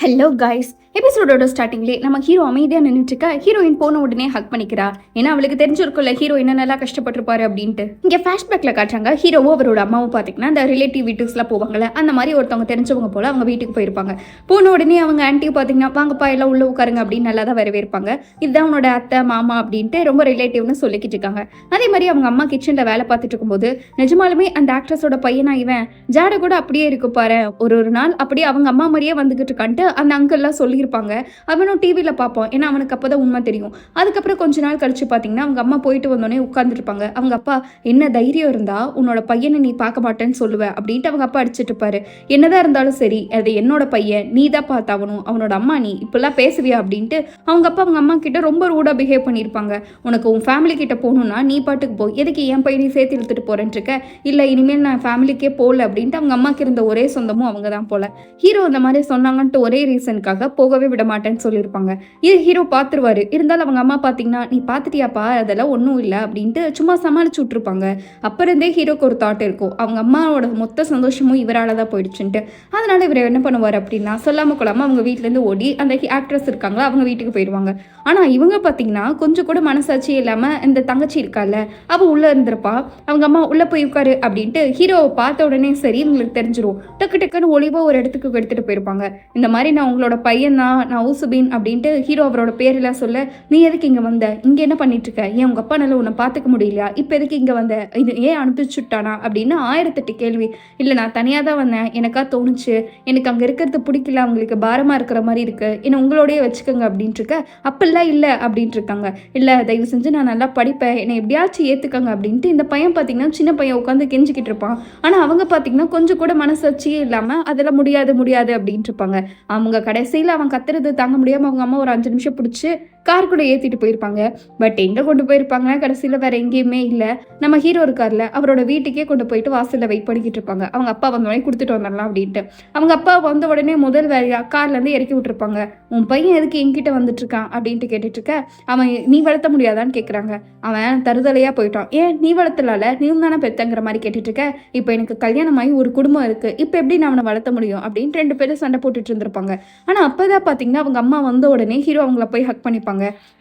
Hello guys, எபிசோடோட ஸ்டார்டிங்லேயே நம்ம ஹீரோ அமைதியாக நின்றுட்டு இருக்க ஹீரோயின் போன உடனே ஹக் பண்ணிக்கிறா. ஏன்னா அவளுக்கு தெரிஞ்சிருக்கும்ல ஹீரோ என்ன நல்லா கஷ்டப்பட்டிருப்பாரு அப்படின்ட்டு. இங்கே ஃபிளாஷ்பேக்கில் காட்டுறாங்க ஹீரோவும் அவரோட அம்மாவும் பார்த்தீங்கன்னா அந்த ரிலேட்டிவ் வீட்டுக்குலாம் போவாங்கல்ல, அந்த மாதிரி ஒருத்தவங்க தெரிஞ்சவங்க போல அவங்க வீட்டுக்கு போயிருப்பாங்க. போன உடனே அவங்க ஆன்ட்டியும் பார்த்தீங்கன்னா வாங்கப்பா எல்லாம் உள்ள உட்காருங்க அப்படின்னு நல்லா தான் வரவேற்பாங்க. இதுதான் அவனோட அத்தை மாமா அப்படின்ட்டு ரொம்ப ரிலேட்டிவ்னு சொல்லிக்கிட்டு இருக்காங்க. அதே மாதிரி அவங்க அம்மா கிச்சனில் வேலை பார்த்துட்டு இருக்கும்போது நிஜமாலுமே அந்த ஆக்ட்ரஸோட பையனா இவன் ஜாட கூட அப்படியே இருக்கு பாரு, ஒரு நாள் அப்படியே அவங்க அம்மா மாதிரியே வந்துகிட்டு இருக்கான்ட்டு அந்த அங்கிள்லாம் சொல்லியிருப்பாங்க. அவனும் டிவியில் பார்ப்போம், ஏன்னா அவனுக்கு அப்போ தான் உண்மை தெரியும். அதுக்கப்புறம் கொஞ்ச நாள் கழிச்சு பார்த்தீங்கன்னா அவங்க அம்மா போயிட்டு வந்தோடனே உட்காந்துருப்பாங்க. அவங்க அப்பா என்ன தைரியம் இருந்தா உன்னோட பையனை நீ பார்க்க மாட்டேன்னு சொல்லுவேன் அப்படின்ட்டு அவங்க அப்பா அடிச்சிட்டு இருப்பாரு. என்னதான் இருந்தாலும் சரி, அது என்னோட பையன், நீ தான் பார்த்தாவணும், அவனோட அம்மா நீ இப்பெல்லாம் பேசுவியா அப்படின்ட்டு அவங்க அப்பா அவங்க அம்மா கிட்ட ரொம்ப ரூடாக பிஹேவ் பண்ணியிருப்பாங்க. உனக்கு உன் ஃபேமிலி கிட்ட போகணும்னா நீ பாட்டுக்கு போ, எதுக்கு என் பையனையும் சேர்த்து இழுத்துட்டு போறேன்னு இருக்க, இல்லை இனிமேல் நான் ஃபேமிலிக்கே போகல அப்படின்ட்டு அவங்க அம்மாக்கு இருந்த ஒரே சொந்தமும் அவங்க தான் போல. ஹீரோ அந்த மாதிரி சொன்னாங்கன்ட்டு ஒரே ரீசனுக்காக போகவே விட மாட்டேன்னு சொல்லியிருப்பாங்க. இது ஹீரோ பார்த்துருவாரு. இருந்தாலும் அவங்க அம்மா பார்த்தீங்கன்னா நீ பார்த்துட்டியாப்பா அதெல்லாம் ஒன்றும் இல்லை அப்படின்ட்டு சும்மா சமாளிச்சு விட்ருப்பாங்க. அப்போ இருந்தே ஹீரோக்கு ஒரு தாட் இருக்கும், அவங்க அம்மாவோட மொத்த சந்தோஷமும் இவரால் தான் போயிடுச்சுன்ட்டு. அதனால இவர் என்ன பண்ணுவார் அப்படின்னா சொல்லாமல் கொள்ளாமல் அவங்க வீட்டிலேருந்து ஓடி அந்த ஆக்ட்ரஸ் இருக்காங்களா அவங்க வீட்டுக்கு போயிடுவாங்க. ஆனால் இவங்க பார்த்தீங்கன்னா கொஞ்சம் கூட மனசாட்சி இல்லாமல் இந்த தங்கச்சி இருக்கால அவள் உள்ளே இருந்திருப்பா. அவங்க அம்மா உள்ளே போய் உட்காரு அப்படின்ட்டு ஹீரோவை பார்த்த உடனே சரி உங்களுக்கு தெரிஞ்சிடும். டக்கு டக்குன்னு ஒளிவாக ஒரு இடத்துக்கு எடுத்துகிட்டு போயிருப்பாங்க. இந்த மாதிரி நான் உங்களோட பையன் தான், நான் ஊசுபீன் அப்படின்ட்டு ஹீரோ அவரோட பேரெல்லாம் சொல்ல, நீ எதுக்கு இங்கே வந்த, இங்கே என்ன பண்ணிட்டு இருக்க, ஏன் உங்கள் அப்பா நல்லா உன்னை பார்த்துக்க முடியலையா, இப்போ எதுக்கு இங்கே வந்த, இது ஏன் அனுப்பிச்சுட்டானா அப்படின்னு 1008 கேள்வி. இல்லை நான் தனியாக தான் வந்தேன், எனக்கா தோணுச்சு, எனக்கு அங்கே இருக்கிறது பிடிக்கல, அவங்களுக்கு பாரமாக இருக்கிற மாதிரி இருக்கு, என்னை உங்களோடய வச்சுக்கோங்க அப்படின்ட்டு இருக்க. அப்பெல்லாம் இல்லை அப்படின்ட்டு இருக்காங்க. இல்லை தயவு செஞ்சு நான் நல்லா படிப்பேன், என்னை எப்படியாச்சும் ஏற்றுக்கங்க அப்படின்ட்டு இந்த பையன் பார்த்தீங்கன்னா சின்ன பையன் உட்காந்து கெஞ்சிக்கிட்டு இருப்பான். ஆனால் அவங்க பார்த்தீங்கன்னா கொஞ்சம் கூட மனசாட்சியே இல்லாமல் அதெல்லாம் முடியாது முடியாது அப்படின்ட்டு இருப்பாங்க. அவங்க கடைசியில் அவன் கத்துறது தாங்க முடியாமல் அவங்க அம்மா ஒரு 5 நிமிஷம் பிடிச்சி கார் கூட ஏற்றிட்டு போயிருப்பாங்க. பட் எங்கே கொண்டு போயிருப்பாங்க கடைசியில் வேற எங்கேயுமே இல்லை. நம்ம ஹீரோ இருக்கார்ல அவரோட வீட்டுக்கே கொண்டு போயிட்டு வாசலில் வெயிட் பண்ணிக்கிட்டு இருப்பாங்க. அவங்க அப்பா வந்தோடனே கொடுத்துட்டு வந்துடலாம் அப்படின்ட்டு. அவங்க அப்பா வந்த உடனே முதல் வேலையா கார்லேருந்து இறக்கி விட்டுருப்பாங்க. உன் பையன் எதுக்கு என்கிட்ட வந்துட்டு இருக்கான் அப்படின்ட்டு கேட்டுட்டு இருக்க. அவன் நீ வளர்த்த முடியாதான்னு கேட்குறாங்க. அவன் தருதலையாக போயிட்டான். ஏன் நீ வளர்த்தலால, நீ தானே பெத்தங்கிற மாதிரி கேட்டுட்டு இருக்க. இப்போ எனக்கு கல்யாணமாகி ஒரு குடும்பம் இருக்குது, இப்போ எப்படி நான் அவனை வளர்த்த முடியும் அப்படின்ட்டு 2 பேரும் சண்டை போட்டுட்டு இருந்திருப்பாங்க. ஆனால் அப்போதான் பார்த்தீங்கன்னா அவங்க அம்மா வந்த உடனே ஹீரோ அவங்கள போய் ஹக் பண்ணிப்பாங்க.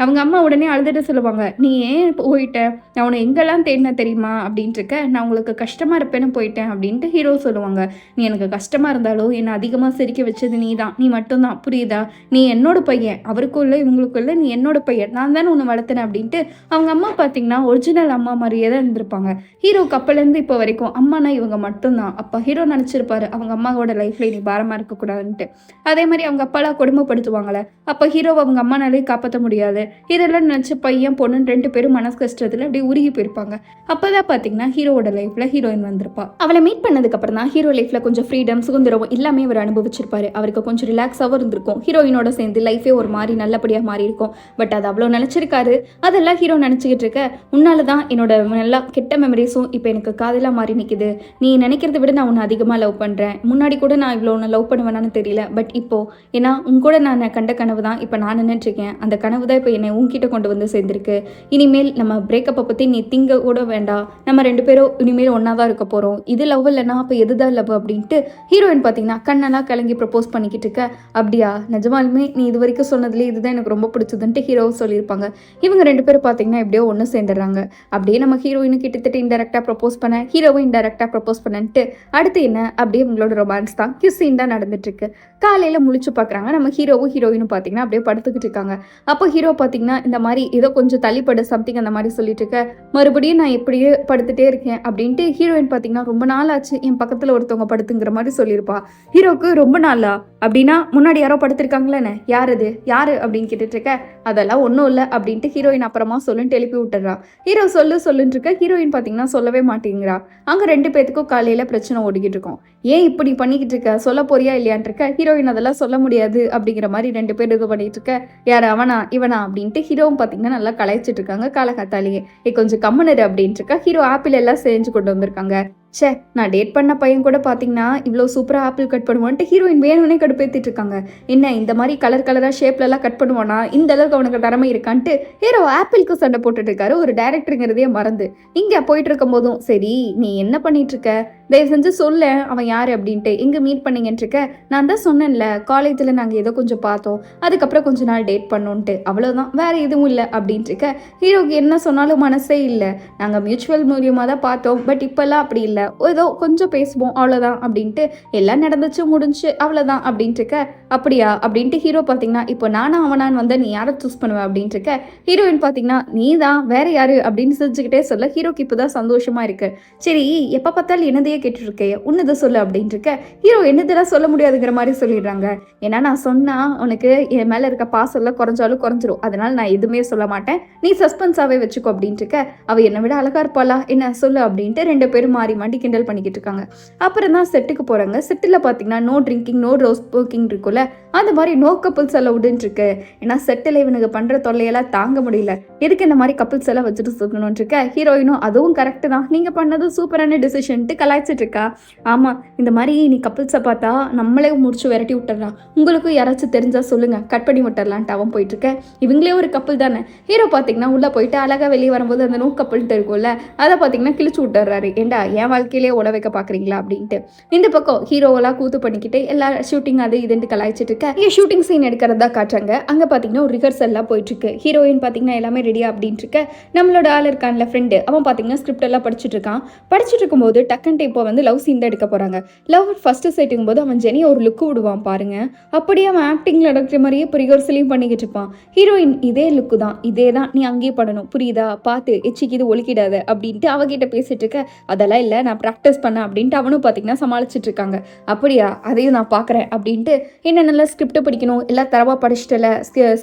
அவங்க அம்மா உடனே அழுதுட்டு சொல்லுவாங்க, நீ ஏன் போயிட்ட, நான் உன்னை எங்கெல்லாம் தேடின தெரியுமா அப்படின்ட்டு இருக்க, நான் உங்களுக்கு கஷ்டமாக இருப்பேன்னு போயிட்டேன் அப்படின்ட்டு ஹீரோ சொல்லுவாங்க. நீ எனக்கு கஷ்டமாக இருந்தாலும் என்னை அதிகமாக சிரிக்க வச்சது நீ தான், நீ மட்டும்தான், புரியுதா, நீ என்னோட பையன், அவருக்குள்ள இவங்களுக்குள்ள நீ என்னோட பையன், நான் தானே உன்னை வளர்த்தேன் அப்படின்ட்டு அவங்க அம்மா பார்த்தீங்கன்னா ஒரிஜினல் அம்மா மாதிரியே தான் இருந்திருப்பாங்க. ஹீரோ கப்பலேருந்து இப்போ வரைக்கும் அம்மானா இவங்க மட்டும்தான். அப்போ ஹீரோ நினச்சிருப்பாரு அவங்க அம்மாவோட லைஃப்ல நீ பாரமாக இருக்கக்கூடாதுன்ட்டு. அதே மாதிரி அவங்க அப்பாலாம் கொடுமைப்படுத்துவாங்களே, அப்போ ஹீரோவை அவங்க அம்மானாலே காப்பாற்ற முடியாது. இதெல்லாம் நினச்ச பையன் பொண்ணு 2 பேரும் மனசு கஷ்டத்தில் அப்படியே உருகி போயிருப்பாங்க. அப்போதான் பார்த்தீங்கன்னா ஹீரோவோட லைஃப்பில் ஹீரோயின் வந்திருப்பா. அவளை மீட் பண்ணதுக்கப்புறம் தான் ஹீரோ லைஃப்பில் கொஞ்சம் ஃப்ரீடம் சுதந்திரம் எல்லாமே அவர் அனுபவிச்சிருப்பாரு. அவருக்கு கொஞ்சம் ரிலாக்ஸாகவும் இருந்திருக்கும். ஹீரோயினோட சேர்ந்து லைஃபே ஒரு மாதிரி நல்லபடியாக மாறி இருக்கும். பட் அது அவ்வளோ நினச்சிருக்காரு. அதெல்லாம் ஹீரோ நினச்சிக்கிட்டு இருக்க, உன்னால தான் என்னோட நல்லா கெட்ட மெமரிஸும் இப்போ எனக்கு காதலாக மாறி நிற்குது. நீ நினைக்கிறத விட நான் உன்னை அதிகமாக லவ் பண்ணுறேன். முன்னாடி கூட நான் இவ்வளோ ஒன்று லவ் பண்ணுவேனான்னு தெரியல, பட் இப்போ ஏன்னா உன் கூட நான் கண்ட கனவு தான் இப்போ நான் நின்றுட்டுருக்கேன். அந்த கனவு தான் இப்போ என்னை உன்கிட்ட கொண்டு வந்து சேர்ந்துருக்கு. இனிமேல் நம்ம பிரேக்கப்பை பற்றி நீ திங்க கூட வேண்டாம், நம்ம 2 பேரும் இனிமேல் ஒன்றா தான் இருக்க போகிறோம். இது லவ் இல்லைனா அப்போ எதுதான் லவ் அப்படின்ட்டு ஹீரோயின் பார்த்தீங்கன்னா கண்ணெல்லாம் கலங்கி ப்ரப்போஸ் பண்ணிக்கிட்டு இருக்க. அப்படியா, நிஜமாலுமே நீ இது வரைக்கும் சொன்னதுலேயே இதுதான் எனக்கு ரொம்ப பிடிச்சதுன்ட்டு ஹீரோவும் சொல்லியிருப்பாங்க. இவங்க 2 பேரும் பார்த்தீங்கன்னா எப்படியோ ஒன்று சேர்ந்துடுறாங்க. அப்படியே நம்ம ஹீரோயினு கிட்டத்தட்ட இன்டெரக்டாக ப்ரப்போஸ் பண்ண, ஹீரோவும் இன்டெரக்டாக ப்ரப்போஸ் பண்ணன்ட்டு அடுத்து என்ன அப்படியே இவங்களோட ரொமான்ஸ் தான் கிஸ்ஸின் தான் நடந்துட்டுருக்கு. காலையில் முழிச்சு பார்க்குறாங்க. நம்ம ஹீரோவும் ஹீரோயினும் பார்த்தீங்கன்னா அப்படியே படுத்துக்கிட்டு இருக்காங்க. அப்போ ஹீரோ பார்த்தீங்கன்னா இந்த மாதிரி ஏதோ கொஞ்சம் தள்ளிப்படு சம்திங் அந்த மாதிரி சொல்லிட்டு இருக்க. மறுபடியும் நான் எப்படியே படுத்துட்டே இருக்கேன் அப்படின்ட்டு ஹீரோயின் பார்த்தீங்கன்னா ரொம்ப நாள் ஆச்சு என் பக்கத்தில் ஒருத்தவங்க படுத்துங்கிற மாதிரி சொல்லியிருப்பா. ஹீரோக்கு ரொம்ப நாளா அப்படின்னா முன்னாடி யாரோ படுத்திருக்காங்களேன்னு, யார் அது யாரு அப்படின்னு கேட்டுட்டு இருக்க. அதெல்லாம் ஒன்றும் இல்லை அப்படின்ட்டு ஹீரோயின் அப்புறமா சொல்லுன்னு எழுப்பி விட்டுறா. ஹீரோ சொல்லுன்னு இருக்க. ஹீரோயின் பார்த்தீங்கன்னா சொல்லவே மாட்டேங்கிறா. அங்கே 2 பேத்துக்கும் காலையில் பிரச்சனை ஓடிக்கிட்டு இருக்கோம். ஏன் இப்படி பண்ணிக்கிட்டு இருக்க, சொல்ல போறியா இல்லையான் இருக்க. ஹீரோயின் அதெல்லாம் சொல்ல முடியாது அப்படிங்கிற மாதிரி 2 பேர் இது பண்ணிட்டு இருக்க. யார் அவனா இவனா அப்படின்ட்டு ஹீரோவும் பார்த்தீங்கன்னா நல்லா கலாய்ச்சிட்டு இருக்காங்க காலகாத்தாலேயே. கொஞ்சம் கம்மனரு அப்படின்ட்டு இருக்கா. ஹீரோ ஆப்பிள் எல்லாம் செஞ்சு கொண்டு வந்திருக்காங்க. சே, நான் டேட் பண்ண பையன் கூட பார்த்தீங்கன்னா இவ்வளோ சூப்பராக ஆப்பிள் கட் பண்ணுவான்ட்டு ஹீரோயின் வேணும்னே கடுப்பேற்றிட்டு இருக்காங்க. என்ன இந்த மாதிரி கலராக ஷேப்லலாம் கட் பண்ணுவானா, இந்த அளவுக்கு அவனுக்கு திறமை இருக்கான்ட்டு ஹீரோ ஆப்பிளுக்கு சண்டை போட்டுட்டு இருக்காரு. ஒரு டைரக்டருங்கிறதே மறந்து இங்கே போயிட்டு இருக்கும் போதும் சரி நீ என்ன பண்ணிட்டு இருக்க, தயவு செஞ்சு சொல்ல அவன் யார் அப்படின்ட்டு, எங்கே மீட் பண்ணீங்கன்னு இருக்க. நான் தான் சொன்னேன்ல காலேஜில் நாங்கள் ஏதோ கொஞ்சம் பார்த்தோம், அதுக்கப்புறம் கொஞ்ச நாள் டேட் பண்ணோன்ட்டு, அவ்வளோதான், வேறு எதுவும் இல்லை அப்படின்ட்டு இருக்க. ஹீரோக்கு என்ன சொன்னாலும் மனசே இல்லை. நாங்கள் மியூச்சுவல் மூலியமாக தான் பார்த்தோம், பட் இப்போல்லாம் அப்படி இல்லை, ஏதோ கொஞ்சம் பேசுவோம் அவ்வளோதான் அப்படின்ட்டு, எல்லாம் நடந்துச்சு முடிஞ்சு அவ்வளோதான் அப்படின்ட்டு இருக்க. அப்படியா அப்படின்ட்டு ஹீரோ பார்த்தீங்கன்னா, இப்போ நானும் அவனான்னு வந்தால் நீ யாரை சூஸ் பண்ணுவேன் அப்படின்ட்டு இருக்க. ஹீரோயின் பார்த்தீங்கன்னா, நீ தான் வேற யாரு அப்படின்னு சிரிச்சுக்கிட்டே சொல்ல ஹீரோக்கு இப்போ தான் சந்தோஷமா இருக்கு. சரி, எப்போ பார்த்தாலும் என்னதையே கேட்டுருக்கே, உன்னதை சொல்லு அப்படின்ட்டு இருக்க. ஹீரோ என்னதெல்லாம் சொல்ல முடியாதுங்கிற மாதிரி சொல்லிடுறாங்க. ஏன்னா நான் சொன்னா உனக்கு என் மேலே இருக்க பாசம்லாம் குறைஞ்சாலும் குறைஞ்சிரும், அதனால நான் எதுவுமே சொல்ல மாட்டேன், நீ சஸ்பென்ஸாகவே வச்சுக்கோ அப்படின்ட்டு இருக்க. அவள் என்னை விட அழகா இருப்பாளா என்ன சொல்லு அப்படின்ட்டு ரெண்டு பேரும் மாறி மாட்டி கிண்டல் பண்ணிக்கிட்டு இருக்காங்க. அப்புறம் தான் செட்டுக்கு போகிறாங்க. செட்டில் பார்த்தீங்கன்னா நோ ட்ரிங்கிங் நோ ரோஸ் ஸ்போக்கிங் இருக்குல்ல, அந்த மாதிரி நோ கப்புள்ஸ் எல்லாம் விடுன்னு இருக்கு. ஏன்னா செட்டில் இவனுக்கு பண்ணுற தொல்லையெல்லாம் தாங்க முடியல, எதுக்கு இந்த மாதிரி கப்புள்ஸ் எல்லாம் வச்சுட்டு சொல்லணும்னு இருக்க. ஹீரோயினும் அதுவும் கரெக்டு தான், நீங்கள் பண்ணது சூப்பரான டிசிஷன்ட்டு கலாய்ச்சிட்டு இருக்கா. ஆமாம், இந்த மாதிரி நீ கப்புள்ஸை பார்த்தா நம்மளே முடிச்சு விரட்டி விட்டுறலாம், உங்களுக்கும் யாராச்சும் தெரிஞ்சால் சொல்லுங்கள், கட் பண்ணி விட்டுறலான்ட்டு அவன் போயிட்டுருக்க. இவங்களே ஒரு கப்புள் தானே. ஹீரோ பார்த்தீங்கன்னா உள்ளே போயிட்டு அழகாக வெளியே வரும்போது அந்த நோ கப்புள்ட்டு இருக்கும்ல, அதை பார்த்தீங்கன்னா கிழிச்சு விட்டுறாரு. ஏண்டா என் வாழ்க்கையிலே உட வைக்க பார்க்குறீங்களா அப்படின்ட்டு. இந்த பக்கம் ஹீரோவெல்லாம் கூத்து பண்ணிக்கிட்டு எல்லா ஷூட்டிங் அது இதுன்ட்டு கலாய்ச்சிட்டு இருக்க. இங்கே ஷூட்டிங் சீன் எடுக்கிறதா காட்டுறாங்க. அங்கே பார்த்தீங்கன்னா ஒரு ரிஹர்சல்லாம் போயிட்டுருக்கு. ஹீரோயின் பார்த்தீங்கன்னா எல்லாமே ரெடியா அப்படின்ட்டு இருக்க. நம்மளோட ஆள் இருக்கான்ல ஃப்ரெண்டு, அவன் பார்த்தீங்கன்னா ஸ்கிரிப்ட் எல்லாம் படிச்சுட்டு இருக்கான். படிச்சுட்டு இருக்கும்போது டக்குன்ட்டு இப்போ வந்து லவ் சீன் தான் எடுக்க போகிறாங்க. லவ் ஃபர்ஸ்ட் செட்டுங்கும் போது அவன் ஜெனி ஒரு லுக்கு விடுவான் பாருங்க, அப்படியே அவன் ஆக்டிங்கில் நடக்கிற மாதிரியே இப்போ ரிஹர்சலையும் பண்ணிக்கிட்டு இருப்பான். ஹீரோயின் இதே லுக்கு தான், இதே தான் நீ அங்கேயே பண்ணணும் புரியுதா, பார்த்து எச்சிக்கு இது ஒழிக்கிடாத அப்படின்ட்டு அவகிட்ட பேசிட்டு இருக்க. அதெல்லாம் இல்லை, நான் ப்ராக்டிஸ் பண்ணேன் அப்படின்ட்டு அவனும் பார்த்தீங்கன்னா சமாளிச்சுட்டு இருக்காங்க. அப்படியா, அதையும் நான் பார்க்குறேன் அப்படின்ட்டு, என்ன நல்லா ஸ்கிரிப்ட் படிக்கணும், எல்லாம் தரவாக படிச்சுட்டல,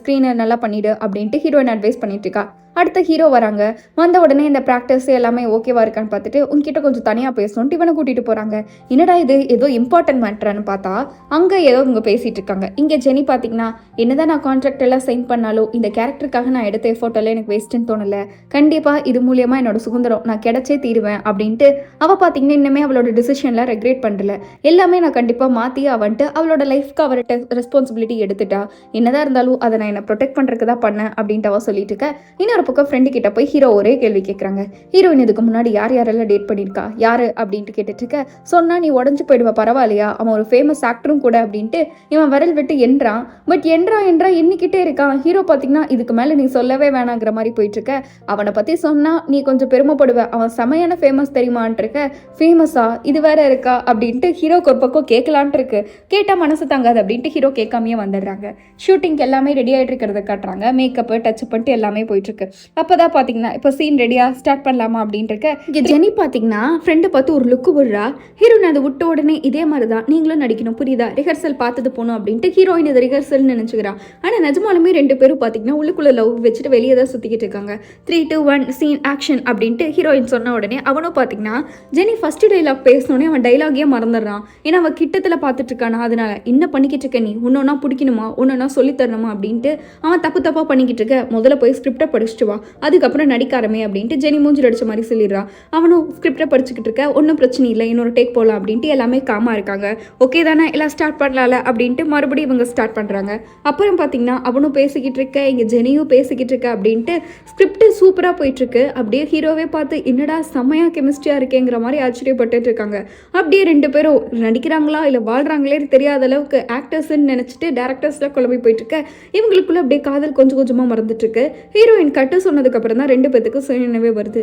ஸ்க்ரீனை நல்லா பண்ணிவிடு அப்படின்ட்டு ஹீரோயின் அட்வைஸ் பண்ணிட்டு இருக்கா. அடுத்த ஹீரோ வராங்க. வந்த உடனே இந்த ப்ராக்டிஸ் எல்லாமே ஓகேவா இருக்கான்னு பார்த்துட்டு உங்ககிட்ட கொஞ்சம் தனியாக பேசணும்ட்டு இவனை கூட்டிகிட்டு போகிறாங்க. என்னடா இது ஏதோ இம்பார்ட்டன்ட் மேட்டர்னு பார்த்தா அங்கே ஏதோ இவங்க பேசிகிட்டு இருக்காங்க. இங்கே ஜெனி பார்த்தீங்கன்னா, என்னதான் நான் கான்ட்ராக்ட் எல்லாம் சைன் பண்ணாலும் இந்த கேரக்டருக்காக நான் எடுத்த எஃபோர்ட்டெல்லாம் எனக்கு வேஸ்ட்டுன்னு தோணலை, கண்டிப்பாக இது மூலியமாக என்னோட சுதந்திரம் நான் கிடைச்சே தீருவேன் அப்படின்ட்டு அவள் பார்த்தீங்கன்னா இன்னுமே அவளோட டிசிஷனில் ரெக்ரெட் பண்ணல, எல்லாமே நான் கண்டிப்பாக மாற்றி அவன்ட்டு அவளோட லைஃப்க்கு அவர்கிட்ட ரெஸ்பான்சிபிலிட்டி எடுத்துட்டா, என்னதான் இருந்தாலும் அதை நான் என்னை ப்ரொடெக்ட் பண்ணுறதுக்கு தான் பண்ணேன் அப்படின்ட்டு அவள் சொல்லிட்டு இருக்க. இன்னொரு பக்கம் ஃப்ரெண்டு கிட்ட போய் ஹீரோ ஒரே கேள்வி கேட்குறாங்க. ஹீரோயின் இதுக்கு முன்னாடி யார் யாரெல்லாம் டேட் பண்ணியிருக்கா யாரு அப்படின்ட்டு கேட்டுட்டு இருக்க. சொன்னா நீ உடஞ்சு போயிடுவா, பரவாயில்லையா, அவன் ஒரு ஃபேமஸ் ஆக்டரும் கூட அப்படின்ட்டு இவன் விரல் விட்டு என்றான். பட் என்றா எண்ணிக்கிட்டே இருக்கான். ஹீரோ பார்த்தீங்கன்னா இதுக்கு மேலே நீ சொல்லவே வேணாங்கிற மாதிரி போயிட்டு இருக்க. அவனை பற்றி சொன்னா நீ கொஞ்சம் பெருமைப்படுவ, அவன் செமையான ஃபேமஸ் தெரியுமான்ட்டு இருக்க. ஃபேமஸா, இது வேற இருக்கா அப்படின்ட்டு ஹீரோக்கு ஒரு பக்கம் கேட்கலான்ட்டு இருக்கு. கேட்டால் மனசு தாங்காது அப்படின்ட்டு ஹீரோ கேட்காமையே வந்துடுறாங்க. ஷூட்டிங் எல்லாமே ரெடி ஆகிட்டு இருக்கிறத காட்டுறாங்க. மேக்கப்பு டச் பண்ணிட்டு எல்லாமே போயிட்டு இருக்கு. அப்போதான் பார்த்தீங்கன்னா இப்போ சீன் ரெடியா ஸ்டார்ட் பண்ணலாமா அப்படின்ட்டு இருக்க. இங்கே ஜெனி பார்த்தீங்கன்னா ஃப்ரெண்டை பார்த்து ஒரு லுக்கு விடுறா. ஹீரோயின் அதை விட்ட உடனே இதே மாதிரி தான் நீங்களும் நடிக்கணும் புரியுதா, ரிஹர்சல் பார்த்தது போகணும் அப்படின்ட்டு ஹீரோயின் இதை ரிஹர்சல்னு நினச்சிக்கிறான். ஆனால் நிஜமாலுமே ரெண்டு பேரும் பார்த்தீங்கன்னா உள்ளுக்குள்ள லவ் வச்சுட்டு வெளியே தான் சுற்றிக்கிட்டு இருக்காங்க. 3, 2, 1 சீன் ஆக்ஷன் அப்படின்ட்டு ஹீரோயின் சொன்ன உடனே அவனும் பார்த்தீங்கன்னா ஜெனி ஃபர்ஸ்ட் டைலாக் பேசணுன்னே அவன் டைலாகே மறந்துடுறான். ஏன்னா அவன் கிட்டத்தில் பார்த்துட்டு இருக்கானா, அதனால என்ன பண்ணிக்கிட்டு இருக்க நீ, ஒன்னொன்னா பிடிக்கணுமா, ஒன்னொன்னா சொல்லித்தரணுமா அப்படின்ட்டு அவன் தப்பாக பண்ணிக்கிட்டு இருக்க. முதல்ல போய் ஸ்கிரிப்டை படிச்சுட்டு வா, அதுக்கப்புறம் நடிக்காரமே அப்படின்ட்டு ஜெனி மூஞ்சில் அடிச்ச மாதிரி சொல்லிடுறான். அவனும் ஸ்கிரிப்டை படிச்சுக்கிட்டு இருக்க. ஒன்றும் பிரச்சனை இல்லை, இன்னொரு டேக் போகலாம் அப்படின்ட்டு எல்லாமே காமாக இருக்காங்க. ஓகே தானே, எல்லாம் ஸ்டார்ட் பண்ணலாம்ல அப்படின்ட்டு மறுபடியும் இவங்க ஸ்டார்ட் பண்ணுறாங்க. அப்புறம் பார்த்தீங்கன்னா அவனும் பேசிக்கிட்டு இருக்க, இங்கே ஜெனியும் பேசிக்கிட்டு இருக்க அப்படின்ட்டு ஸ்கிரிப்ட் சூப்பராக போயிட்டுருக்கு. அப்படியே ஹீரோவே பார்த்து என்னடா செம்மையாக கெமிஸ்ட்ரியாக இருக்கேங்கிற மாதிரி ஆச்சரியப்பட்டு இருக்காங்க. அப்படியே ரெண்டு பேரும் நடிக்கிறாங்களா இல்லை வாழ்கிறாங்களே தெரியாத அளவுக்கு ஆக்டர்ஸ்ன்னு நினச்சிட்டு டேரக்டர்ஸ்லாம் குழம்பி போயிட்டுருக்க. இவங்களுக்குள்ள அப்படியே காதல் கொஞ்சம் கொஞ்சமாக மறந்துட்டுருக்கு. ஹீரோயின் கட்டு சொன்னதுக்கப்புறம் தான் ரெண்டு பேத்துக்கும் சுயநினைவே வருது.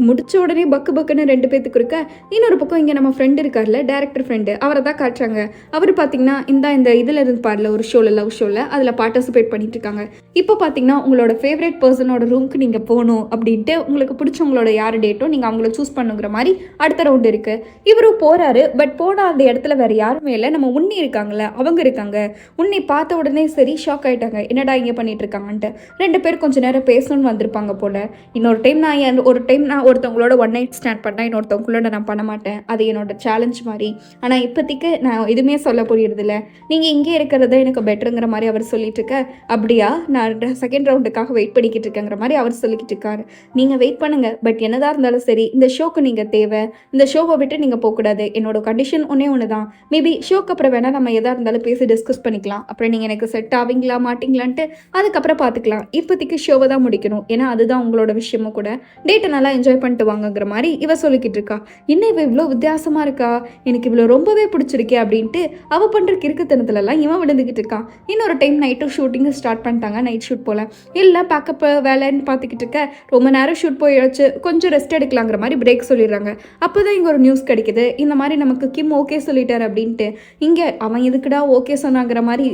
முடிச்ச உடனே பக்குன்னு ரெண்டு பேத்துக்கு இருக்க. இன்னொரு பக்கம் இங்கே நம்ம ஃப்ரெண்டு இருக்கார்ல, டேரக்டர் ஃப்ரெண்டு, அவரை தான் காட்டுறாங்க. அவர் பார்த்தீங்கன்னா இந்த இதில் இருந்து பாடல ஒரு ஷோவில், லவ் ஷோவில் அதில் பார்ட்டிசிபேட் பண்ணிட்டு இருக்காங்க. இப்போ பார்த்தீங்கன்னா உங்களோட ஃபேவரட் பர்சனோட ரூமுக்கு நீங்கள் போகணும் அப்படின்ட்டு உங்களுக்கு பிடிச்சவங்களோட யார் டேட்டோ நீங்கள் அவங்கள சூஸ் பண்ணுங்கிற மாதிரி அடுத்த ரவுண்டு இருக்குது. இவரும் போகிறாரு. பட் போன அந்த இடத்துல வேறு யாருமே இல்லை, நம்ம உன்னி இருக்காங்கல்ல அவங்க இருக்காங்க. உன்னி பார்த்த உடனே சரி ஷாக் ஆகிட்டாங்க, என்னடா இங்கே பண்ணிட்டு இருக்காங்கன்ட்டு. ரெண்டு பேர் கொஞ்சம் நேரம் பேசணும்னு வந்திருப்பாங்க போல். இன்னொரு டைம் நான் ஒருத்தவங்களோட ஒன் நைட் ஸ்டாண்ட் பண்ணால் இன்னொருத்தவங்களோட நான் பண்ண மாட்டேன், அது என்னோட சேலஞ்ச் மாதிரி. ஆனால் இப்போதைக்கு நான் எதுவுமே சொல்ல புரியுறதில்ல, நீங்கள் இங்கே இருக்கிறத எனக்கு பெட்டருங்கிற மாதிரி அவர் சொல்லிட்டு இருக்க. அப்படியா, நான் செகண்ட் ரவுண்டுக்காக வெயிட் பண்ணிக்கிட்டு இருக்கேங்கிற மாதிரி அவர் சொல்லிக்கிட்டு இருக்காரு. நீங்கள் வெயிட் பண்ணுங்கள், பட் என்னதான் இருந்தாலும் சரி இந்த ஷோக்கு நீங்கள் தேவை, இந்த ஷோவை விட்டு நீங்கள் போகக்கூடாது. என்னோட கண்டிஷன் ஒன்று தான். மேபி ஷோக்கு அப்புறம் வேணால் நம்ம எதாக இருந்தாலும் பேசி டிஸ்கஸ் பண்ணிக்கலாம். அப்புறம் நீங்கள் எனக்கு செட் ஆவீங்களா மாட்டிங்களான்ட்டு அதுக்கப்புறம் பார்த்துக்கலாம். இப்போதைக்கு ஷோவை தான் முடிக்கணும். பண்ணணும், ஏன்னா அதுதான் உங்களோட விஷயமும் கூட. டேட்டை நல்லா என்ஜாய் பண்ணிட்டு வாங்கங்கிற மாதிரி இவ சொல்லிக்கிட்டு இருக்கா. இன்னும் இவ இவ்வளோ வித்தியாசமாக இருக்கா, எனக்கு இவ்வளோ ரொம்பவே பிடிச்சிருக்கே அப்படின்ட்டு அவள் பண்ணுற கிறுக்குத்தனத்துலலாம் இவன் விழுந்துக்கிட்டு இருக்கான். இன்னொரு டைம் நைட்டு ஷூட்டிங்கு ஸ்டார்ட் பண்ணிட்டாங்க. நைட் ஷூட் போல் எல்லாம் பேக்கப் வேலைன்னு பார்த்துக்கிட்டு இருக்க. ரொம்ப நேரம் ஷூட் போயிடுச்சு, கொஞ்சம் ரெஸ்ட் எடுக்கலாங்கிற மாதிரி பிரேக் சொல்லிடுறாங்க. அப்போ தான் இங்கே ஒரு நியூஸ் கிடைக்குது, இந்த மாதிரி நமக்கு கிம் ஓகே சொல்லிட்டார் அப்படின்ட்டு. இங்கே அவன் எதுக்குடா ஓகே சொன்னாங்கிற மாதிரி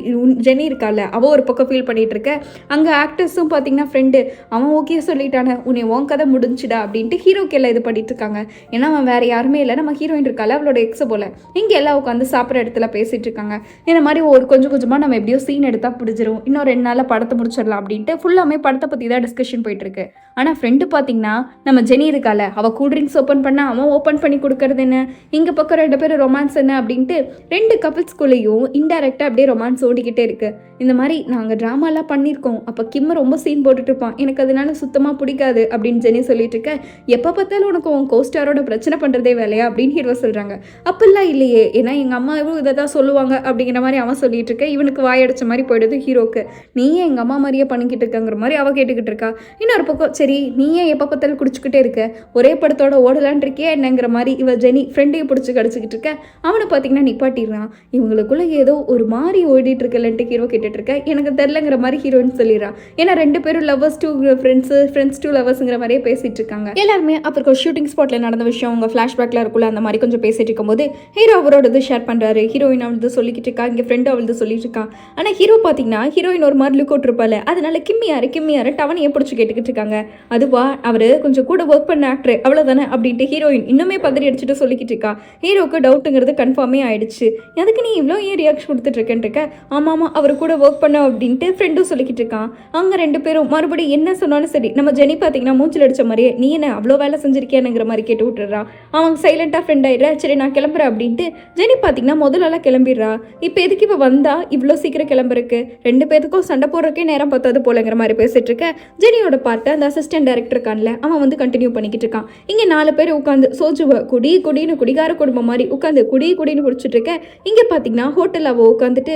ஜெனி இருக்கால, அவள் ஒரு பக்கம் ஃபீல் பண்ணிகிட்டு இருக்க. அங்கே ஆக்டர்ஸும் பார்த்தீங்கன்னா ஃப்ரெண்டு அவன் ஓகே சொல்லிட்டானே, உன்னை உன் கதை முடிஞ்சுடா அப்படின்ட்டு ஹீரோக்கு எல்லாம் இது பண்ணிட்டு இருக்காங்க. ஏன்னா அவன் வேறு யாருமே இல்லை, நம்ம ஹீரோயின் இருக்கால அவளோட எக்ஸை போல். இங்கே எல்லாம் உட்காந்து சாப்பிட்ற இடத்துல பேசிகிட்டு இருக்காங்க. இந்த மாதிரி ஒரு கொஞ்சம் கொஞ்சமாக நம்ம எப்படியோ சீன் எடுத்தால் பிடிச்சிரும், இன்னும் 2 நாளில் படத்தை முடிச்சிடலாம் அப்படின்ட்டு ஃபுல்லாமே படத்தை பற்றி தான் டிஸ்கஷன் போயிட்டு இருக்கு. ஆனால் ஃப்ரெண்டு பார்த்தீங்கன்னா நம்ம ஜெனி இருக்கால, அவள் கூல்ட்ரிங்க்ஸ் ஓப்பன் பண்ணால் அவன் ஓப்பன் பண்ணி கொடுக்கறது என்ன, இங்கே பக்கம் 2 பேரும் ரொமான்ஸ் என்ன அப்படின்ட்டு 2 கப்பிள்ஸ்குள்ளேயும் இன்டெரக்டாக அப்படியே ரொமான்ஸ் ஓடிக்கிட்டே இருக்கு. இந்த மாதிரி நாங்கள் ட்ராமாலாம் பண்ணியிருக்கோம், அப்போ கிம் ரொம்ப சீன் போட்டுட்டு இருப்பான், எனக்கு அதனால சுத்தமாக பிடிக்காது அப்படின்னு ஜெனி சொல்லிட்டு இருக்க. எப்போ பார்த்தாலும் உனக்கு உன் கோஸ்டாரோட பிரச்சனை பண்ணுறதே வேலையா அப்படின்னு ஹீரோ சொல்கிறாங்க. அப்பெல்லாம் இல்லையே, ஏன்னா எங்கள் அம்மா இதை தான் சொல்லுவாங்க அப்படிங்கிற மாதிரி அவன் சொல்லிட்டு இருக்க. இவனுக்கு வாயடிச்ச மாதிரி போயிடுது ஹீரோக்கு. நீயே எங்கள் அம்மா மாதிரியே பண்ணிக்கிட்டு இருக்கங்கிற மாதிரி அவள் கேட்டுக்கிட்டு இருக்கா. இன்னொரு பக்கம் சரி நீயே எப்போ பார்த்தாலும் குடிச்சுக்கிட்டே இருக்க, ஒரே படத்தோட ஓடலான் இருக்கியா என்னங்கிற மாதிரி இவ ஜெனி ஃப்ரெண்டையும் பிடிச்சி கடிச்சிக்கிட்டு இருக்க. அவனை பார்த்தீங்கன்னா நிப்பாட்டிடுறான். இவங்களுக்குள்ள ஏதோ ஒரு மாதிரி ஓடிட்டு இருக்கலன்ட்டு ஹீரோ கேட்டுட்டு இருக்க. எனக்கு தெரிலங்கிற மாதிரி ஹீரோயின் சொல்லிடுறான். ஏன்னா 2 பேரும் லவ்வர்ஸ் டூ ஃப்ரெண்ட்ஸ் டூ லவ்வர்ஸுங்கிற மாதிரியே பேசிட்டு இருக்காங்க எல்லாருமே. அப்புறம் ஷூட்டிங் ஸ்பாட்ல நடந்த விஷயம் அவங்க ஃப்ளாஷ்பேக்ல இருக்குல்ல, அந்த மாதிரி கொஞ்சம் பேசிட்டு இருக்கும்போது ஹீரோ அவரோட இது ஷேர் பண்றாரு. ஹீரோயின் அவளது சொல்லிக்கிட்டு இருக்கா, இங்கே ஃப்ரெண்டு அவளது சொல்லிட்டு இருக்கா. ஆனால் ஹீரோ பார்த்தீங்கன்னா ஹீரோயின் ஒரு மாதிரி லுக் இருப்பாள், அதனால கிம்மியாரு டவனையே பிடிச்சி கேட்டுக்கிட்டு இருக்காங்க. அதுவா அவர் கொஞ்சம் கூட ஒர்க் பண்ண ஆக்டர் அவ்வளோதானே அப்படின்ட்டு ஹீரோயின் இன்னுமே பதறி அடிச்சுட்டு சொல்லிக்கிட்டு இருக்கா. ஹீரோக்கு டவுட்டுங்கிறது கன்ஃபார்மே ஆயிடுச்சு. அதுக்கு நீ இவ்வளோ ஏன் ரியாக்ஷன் கொடுத்துட்டு இருக்கேன்னு இருக்க. ஆமாம் அவர் கூட ஒர்க் பண்ண அப்படின்ட்டு ஃப்ரெண்டும் சொல்லிக்கிட்டு இருக்கான். அங்கே 2 பேரும் மறுபடியும் என்ன சொன்னாலும் சரி, நம்ம ஜெனி பார்த்தீங்கன்னா மூச்சில் அடிச்ச மாதிரியே நீ என்ன அவ்வளோ வேலை செஞ்சிருக்கியானுங்கிற மாதிரி கேட்டு விட்டுறான். அவன் சைலண்டாக ஃப்ரெண்ட் ஆயிடுறா. சரி நான் கிளம்புறேன் அப்படின்ட்டு ஜெனி பார்த்தீங்கன்னா முதலெல்லாம் கிளம்பிடுறா. இப்போ எதுக்கு இப்போ வந்தா இவ்வளோ சீக்கிரம் கிளம்புறக்கு, 2 பேருக்கும் சண்டை போடுறக்கே நேரம் பார்த்தது போலங்கிற மாதிரி பேசிட்டு இருக்க. ஜெனியோட பார்ட்டை அந்த அசிஸ்டன்ட் டைரக்டர் இருக்கான்ல, அவன் வந்து கண்டினியூ பண்ணிக்கிட்டு இருக்கான். இங்கே 4 பேர் உட்காந்து சோஜுவ குடின்னு குடிகார குடும்பம் மாதிரி உட்காந்து குடின்னு குடிச்சிட்டு இருக்க. இங்கே பார்த்தீங்கன்னா ஹோட்டல் அவள் உட்காந்துட்டு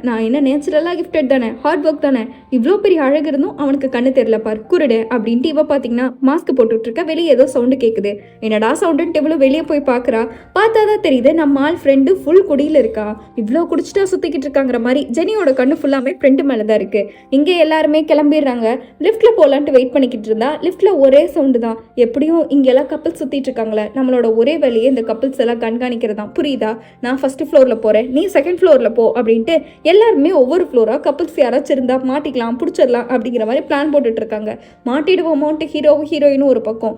நான் என்ன நேச்சுரலாக கிஃப்டட் தானே, ஹார்ட் ஒர்க் தானே, இவ்வளோ பெரிய அழகு இருந்தும் அவனுக்கு கண்ணு தெரியல பார் குருடு அப்படின்ட்டு இவ பார்த்தீங்கன்னா மாஸ்க் போட்டுட்டு இருக்க. வெளியே ஏதோ சவுண்டு கேட்குது. என்னடா சவுண்டுன்ட்டு இவ்வளோ வெளியே போய் பார்க்குறா. பார்த்தாதான் தெரியுது நம்ம ஆள் ஃப்ரெண்டு ஃபுல் குடியில் இருக்கா, இவ்வளோ குடிச்சிட்டா சுற்றிக்கிட்டு இருக்காங்கிற மாதிரி ஜெனியோட கண்ணு ஃபுல்லாமே ஃப்ரெண்டு மேலே தான் இருக்குது. இங்கே எல்லாருமே கிளம்பிடுறாங்க. லிஃப்ட்டில் போகலான்ட்டு வெயிட் பண்ணிக்கிட்டு இருந்தா லிஃப்ட்டில் ஒரே சவுண்டு தான். எப்படியும் இங்கெல்லாம் கப்பிள்ஸ் சுற்றிட்டு இருக்காங்களே, நம்மளோட ஒரே வேலையே இந்த கப்பிள்ஸ் எல்லாம் கண்காணிக்கிறதா, புரியுதா? நான் ஃபஸ்ட்டு ஃப்ளோரில் போகிறேன், நீ செகண்ட் ஃப்ளோரில் போ அப்படின்ட்டு எல்லாருமே ஒவ்வொரு ஃப்ளோராக கப்பிள்ஸ் யாராச்சும் இருந்தால் மாட்டிக்கலாம் பிடிச்சிடலாம் அப்படிங்கிற மாதிரி பிளான் போட்டுட்டு இருக்காங்க. மாட்டிடுவோமோன்ட்டு ஹீரோயினும் ஒரு பக்கம்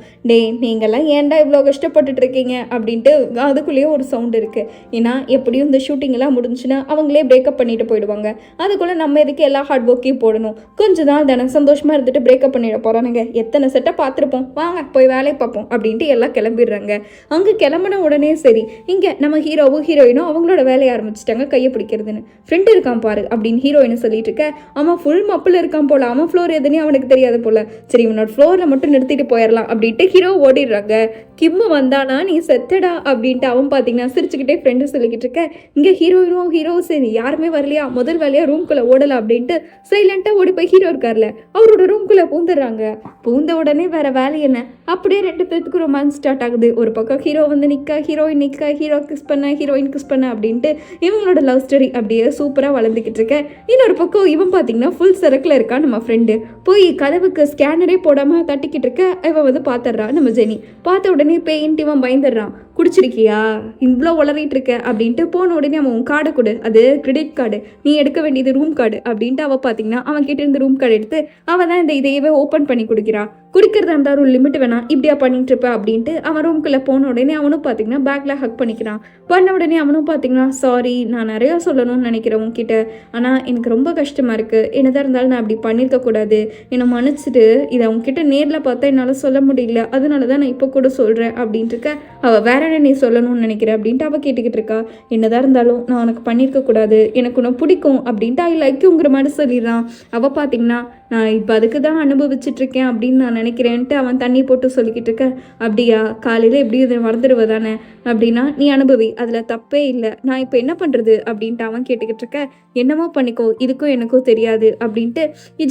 நீங்கள்லாம் ஏன்டா இவ்வளோ கஷ்டப்பட்டுட்டு இருக்கீங்க அப்படின்ட்டு அதுக்குள்ளேயே ஒரு சவுண்டு இருக்குது. ஏன்னா எப்படியும் இந்த ஷூட்டிங்கெல்லாம் முடிஞ்சுன்னா அவங்களே பிரேக்கப் பண்ணிட்டு போயிடுவாங்க. அதுக்குள்ளே நம்ம எதுக்கு எல்லா ஹார்ட் ஒர்க்கையும் போடணும், கொஞ்சம் நாள் தானே சந்தோஷமாக இருந்துட்டு பிரேக்கப் பண்ணிட போகிறானுங்க, எத்தனை செட்டை பார்த்துருப்போம், வாங்க போய் வேலையை பார்ப்போம் அப்படின்ட்டு எல்லாம் கிளம்பிடுறாங்க. அங்கே கிளம்பின உடனே சரி, இங்கே நம்ம ஹீரோயினும் அவங்களோட வேலையை ஆரம்பிச்சிட்டாங்க கையை பிடிக்கிறதுன்னு. ஃப்ரெண்டு இருக்கான் பாரு அப்படின்னு ஹீரோயினை சொல்லிட்டு இருக்க. அவன் ஃபுல் மப்பில் இருக்கான் போல, அவன் ஃப்ளோர் எதுனே அவனுக்கு தெரியாது போல. சரி இவனோட ஃப்ளோரில் மட்டும் நிறுத்திட்டு போயிடலாம் அப்படின்ட்டு ஹீரோ ஓடிடுறாங்க. கிம்மு வந்தானா நீ செத்தடா அப்படின்ட்டு அவன் பார்த்தீங்கன்னா சிரிச்சுக்கிட்டே ஃப்ரெண்டு சொல்லிக்கிட்டு இருக்க. இங்கே ஹீரோவும் சரி யாருமே வரலையா, முதல் வேலையாக ரூம்குள்ளே ஓடலாம் அப்படின்ட்டு சைலண்டாக ஓடி போய் ஹீரோ இருக்கார்ல அவரோட ரூம்குள்ளே பூந்துடுறாங்க. பூந்த உடனே வேற வேலை என்ன, அப்படியே 2 பேத்துக்கு ரொமான்ஸ் ஸ்டார்ட் ஆகுது. ஒரு பக்கம் ஹீரோ வந்து ஹீரோயின் ஹீரோ கிஸ் பண்ண ஹீரோயின் கிஸ் பண்ண அப்படின்ட்டு இவங்களோட லவ் ஸ்டோரி அப்படியே சூப்பராக வளர்ந்துக்கிட்டு இருக்க. இன்னொரு பக்கம் இவன் பார்த்தீங்கன்னா ஃபுல் சரக்கில் இருக்கான். நம்ம ஃப்ரெண்டு போய் கதவுக்கு ஸ்கேனரே போடாமல் தட்டிக்கிட்டு இருக்க. இவன் வந்து பார்த்துட்றான். நம்ம ஜெனி பார்த்த உடனே பேயின்ட்டு இவன் பயந்துடுறான். குடிச்சிருக்கியா, இவ்வளோ வளரிட்டு இருக்க அப்படின்ட்டு போன உடனே அவன் கார்டை கொடு, அது கிரெடிட் கார்டு, நீ எடுக்க வேண்டியது ரூம் கார்டு அப்படின்ட்டு அவள் பார்த்தீங்கன்னா அவன் கிட்ட இருந்து ரூம் கார்டு எடுத்து அவள் தான் இந்த இதையவே ஓப்பன் பண்ணி கொடுக்குறா. குடிக்கிறதா இருந்தால் ஒரு லிமிட் வேணாம், இப்படியா பண்ணிட்டு இருப்ப அப்படின்ட்டு அவன் ரூம்குள்ளே போன உடனே அவனும் பார்த்தீங்கன்னா பேக்கில் ஹக் பண்ணிக்கிறான். பண்ண உடனே அவனும் பார்த்தீங்கன்னா சாரி நான் நிறையா சொல்லணும்னு நினைக்கிறேன் உன்கிட்ட, ஆனால் எனக்கு ரொம்ப கஷ்டமாக இருக்குது, என்னதான் இருந்தாலும் நான் அப்படி பண்ணியிருக்கக்கூடாது, என்னை மன்னிச்சிட்டு, இதை அவங்ககிட்ட நேரில் பார்த்தா என்னால் சொல்ல முடியல, அதனால தான் நான் இப்போ கூட சொல்கிறேன் அப்படின்ட்டு இருக்க. அவள் வேற என்ன நீ சொல்லணும்னு நினைக்கிறேன் அப்படின்ட்டு அவள் கேட்டுக்கிட்டு இருக்கா. என்னதான் இருந்தாலும் நான் உனக்கு பண்ணியிருக்கக்கூடாது, எனக்கு உன்னை பிடிக்கும் அப்படின்ட்டு ஐ லைக் யூங்கிற மாதிரி சொல்லிடுறான். அவள் பார்த்தீங்கன்னா நான் இப்போ அதுக்கு தான் அனுபவிச்சுட்ருக்கேன் அப்படின்னு நான் நினைக்கிறேன்ட்டு அவன் தண்ணி போட்டு சொல்லிக்கிட்டு இருக்க. அப்படியா, காலையில் எப்படி இதை மறந்துடுவ தானே அப்படின்னா, நீ அனுபவி, அதில் தப்பே இல்லை, நான் இப்போ என்ன பண்ணுறது அப்படின்ட்டு அவன் கேட்டுக்கிட்டு இருக்க. என்னமோ பண்ணிக்கோ, இதுக்கும் எனக்கும் தெரியாது அப்படின்ட்டு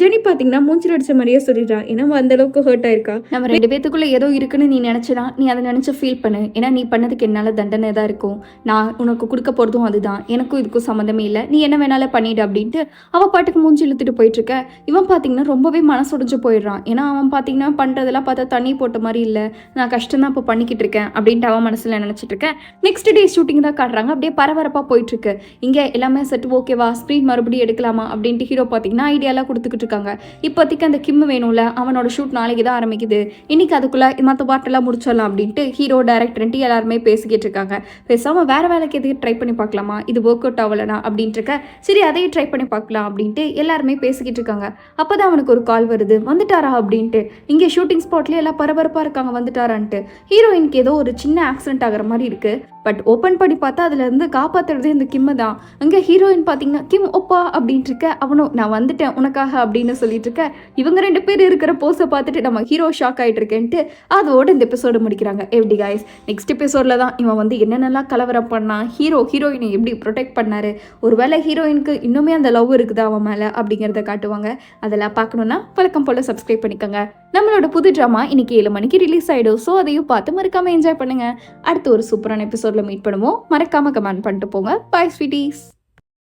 ஜெனி பார்த்தீங்கன்னா மூஞ்சில் அடிச்ச மாதிரியே சொல்லிடுறா. ஏன்னா அந்த அளவுக்கு ஹர்ட் ஆயிருக்கா. நம்ம 2 பேத்துக்குள்ள ஏதோ இருக்குன்னு நீ நினச்சினா நீ அதை நினச்சி ஃபீல் பண்ணு. ஏன்னா நீ பண்ணதுக்கு என்னால் தண்டனை தான் இருக்கும். நான் உனக்கு கொடுக்க போகிறதும் அதுதான். எனக்கும் இதுக்கும் சம்மந்தமே இல்லை. நீ என்ன வேணாலும் பண்ணிடு அப்படின்ட்டு அவள் பாட்டுக்கு மூஞ்சி இழுத்துட்டு போயிட்டுருக்க. இவன் பார்த்தீங்கன்னா ரொம்பவே மனசுடைஞ்சு போயிடுறான். ஏன்னா அவன் பார்த்தீங்கன்னா பண்ணுறதெல்லாம் பார்த்தா தண்ணி போட்ட மாதிரி இல்லை, நான் கஷ்டம் தான் இப்போ பண்ணிக்கிட்டு இருக்கேன் அப்படின்ட்டு அவன் மனசில் நினச்சிட்டு இருக்கேன். நெக்ஸ்ட் டே ஷூட்டிங் தான் காட்டுறாங்க. அப்படியே பரபரப்பாக போயிட்டுருக்கு. இங்கே எல்லாமே செட் ஓகேவா, ஸ்க்ரீன் மறுபடியும் எடுக்கலாமா அப்படின்ட்டு ஹீரோ பார்த்தீங்கன்னா ஐடியாலாம் கொடுத்துக்கிட்டு இருக்காங்க. இப்போதைக்கு அந்த கிம் வேணும்ல, அவனோட ஷூட் நாளைக்கு தான் ஆரம்பிக்குது, இன்னைக்கு அதுக்குள்ளே மற்ற பாட்டெல்லாம் முடிச்சிடலாம் அப்படின்ட்டு ஹீரோ டைரக்டர்ன்ட்டு எல்லாருமே பேசிக்கிட்டு இருக்காங்க. பேசாமல் வேறு வேலைக்கு எதுக்கு ட்ரை பண்ணி பார்க்கலாமா, இது ஒர்க் அவுட் ஆகலைனா அப்படின்ட்டு இருக்க. சரி அதையும் ட்ரை பண்ணி பார்க்கலாம் அப்படின்ட்டு எல்லாருமே பேசிக்கிட்டு இருக்காங்க. அப்போ தான் அவனுக்கு ஒரு கால் வருது, வந்துட்டாரா அப்படின்ட்டு. இங்கே ஷூட்டிங் ஸ்பாட்லேயே எல்லாம் பரபரப்பாக இருக்காங்க, வந்துட்டாரான்ட்டு. ஹீரோயினுக்கு ஏதோ ஒரு சின்ன ஆக்சிடென்ட் ஆகிற மாதிரி இருக்குது. பட் ஓப்பன் பண்ணி பார்த்தா அதுலேருந்து காப்பாற்றுறது இந்த கிம்மு தான். அங்கே ஹீரோயின் பார்த்தீங்கன்னா கிம் ஒப்பா அப்படின்ட்டு இருக்க. அவனும் நான் வந்துட்டேன் உனக்காக அப்படின்னு சொல்லிட்டு இருக்க. இவங்க 2 பேர் இருக்கிற போஸை பார்த்துட்டு நம்ம ஹீரோ ஷாக் ஆகிட்டு இருக்கேன்ட்டு அதோட இந்த எபிசோடு முடிக்கிறாங்க. எப்படி காய்ஸ், நெக்ஸ்ட் எபிசோடில் தான் இவன் வந்து என்னென்னலாம் கலவரம் பண்ணான், ஹீரோயினை எப்படி ப்ரொடெக்ட் பண்ணாரு, ஒருவேளை ஹீரோயினுக்கு இன்னுமே அந்த லவ் இருக்குதா அவன் மேலே அப்படிங்கிறத காட்டுவாங்க. அதெல்லாம் பார்க்கணுன்னா வழக்கம் போல் சப்ஸ்கிரைப் பண்ணிக்கோங்க. நம்மளோட புது ட்ராமா இன்னைக்கு 7 மணிக்கு ரிலீஸ் ஆகிடும். ஸோ அதையும் பார்த்து மறக்காமல் என்ஜாய் பண்ணுங்கள். அடுத்து ஒரு சூப்பரான எபிசோடில் மீட் பண்ணுவோம். மறக்காமல் கமெண்ட் பண்ணிட்டு போங்க. பாய் ஸ்வீட்டீஸ்.